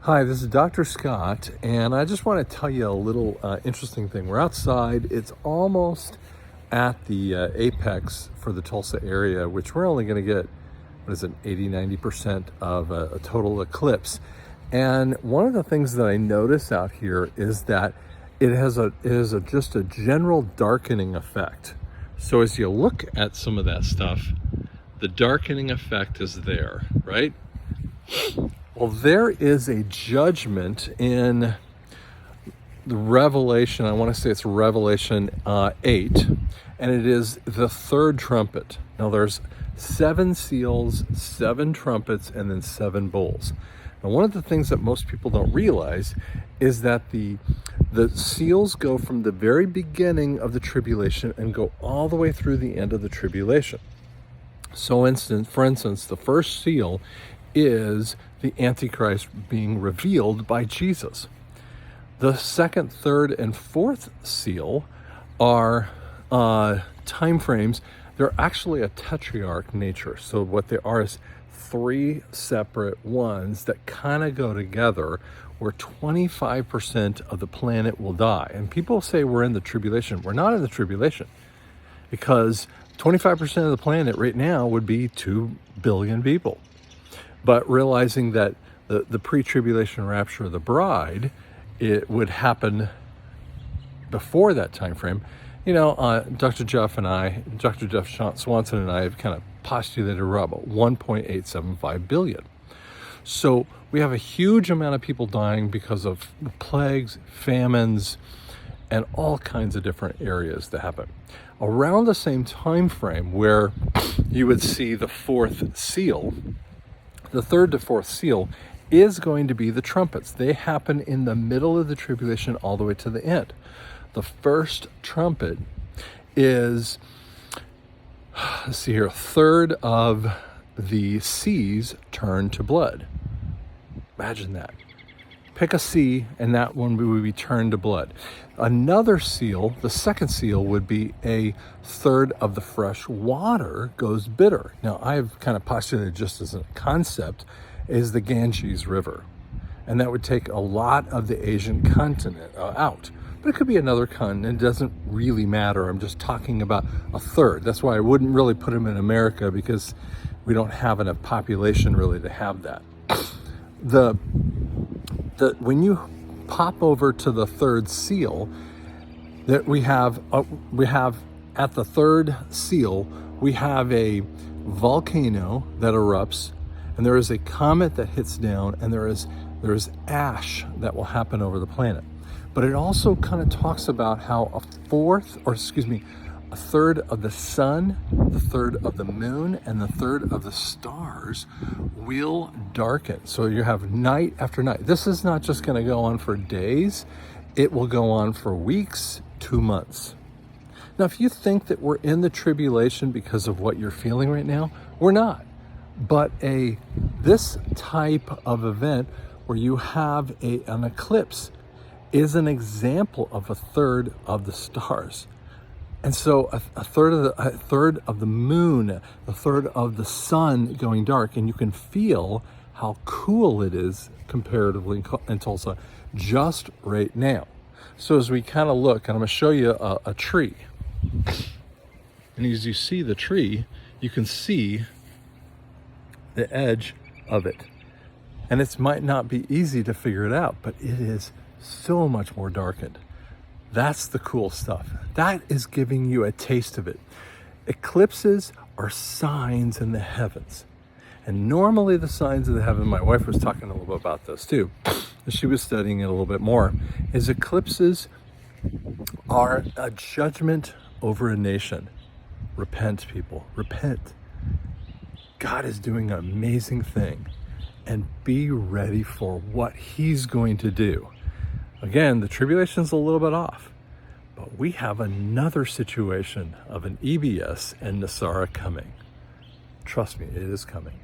Hi, this is Dr. Scott, and I just want to tell you a little interesting thing. We're outside. It's almost at the apex for the Tulsa area, which we're only going to get, 80-90% of a total eclipse. And one of the things that I notice out here is that it is just a general darkening effect. So as you look at some of that stuff, the darkening effect is there, right? Well, there is a judgment in the Revelation, I want to say it's Revelation 8, and it is the third trumpet. Now there's 7 seals, 7 trumpets, and then 7 bowls. Now one of the things that most people don't realize is that the seals go from the very beginning of the tribulation and go all the way through the end of the tribulation. So for instance, the first seal is the Antichrist being revealed by Jesus. The second, third, and fourth seal are time frames. They're actually a tetrarch nature. So what they are is 3 separate ones that kind of go together, where 25% of the planet will die. And people say we're in the tribulation. We're not in the tribulation, because 25% of the planet right now would be 2 billion people. But realizing that the pre-tribulation rapture of the bride, it would happen before that time frame. Dr. Jeff Swanson and I have kind of postulated about 1.875 billion. So we have a huge amount of people dying because of plagues, famines, and all kinds of different areas that happen. Around the same time frame where you would see the fourth seal, the third to fourth seal is going to be the trumpets. They happen in the middle of the tribulation all the way to the end. The first trumpet is, let's see here, a third of the seas turn to blood. Imagine that. Pick a sea, and that one would be turned to blood. Another seal, the second seal, would be a third of the fresh water goes bitter. Now, I've kind of postulated, just as a concept, is the Ganges River. And that would take a lot of the Asian continent out. But it could be another continent. It doesn't really matter. I'm just talking about a third. That's why I wouldn't really put them in America, because we don't have enough population really to have that. When you pop over to the third seal, that we have at the third seal, we have a volcano that erupts, and there is a comet that hits down, and there is ash that will happen over the planet. But it also kind of talks about how a third of the sun, the third of the moon, and the third of the stars will darken. So you have night after night. This is not just going to go on for days. It will go on for weeks, 2 months. Now, if you think that we're in the tribulation because of what you're feeling right now, we're not. But this type of event where you have an eclipse is an example of a third of the stars. And so a third of the moon, a third of the sun going dark, and you can feel how cool it is comparatively in Tulsa just right now. So as we kind of look, and I'm going to show you a tree. And as you see the tree, you can see the edge of it. And it might not be easy to figure it out, but it is so much more darkened. That's the cool stuff. That is giving you a taste of it. Eclipses are signs in the heavens. And normally the signs of the heaven, my wife was talking a little bit about this too, she was studying it a little bit more, is eclipses are a judgment over a nation. Repent, people, repent. God is doing an amazing thing, and be ready for what he's going to do. Again, the tribulation's a little bit off, but we have another situation of an EBS and Nasara coming. Trust me, it is coming.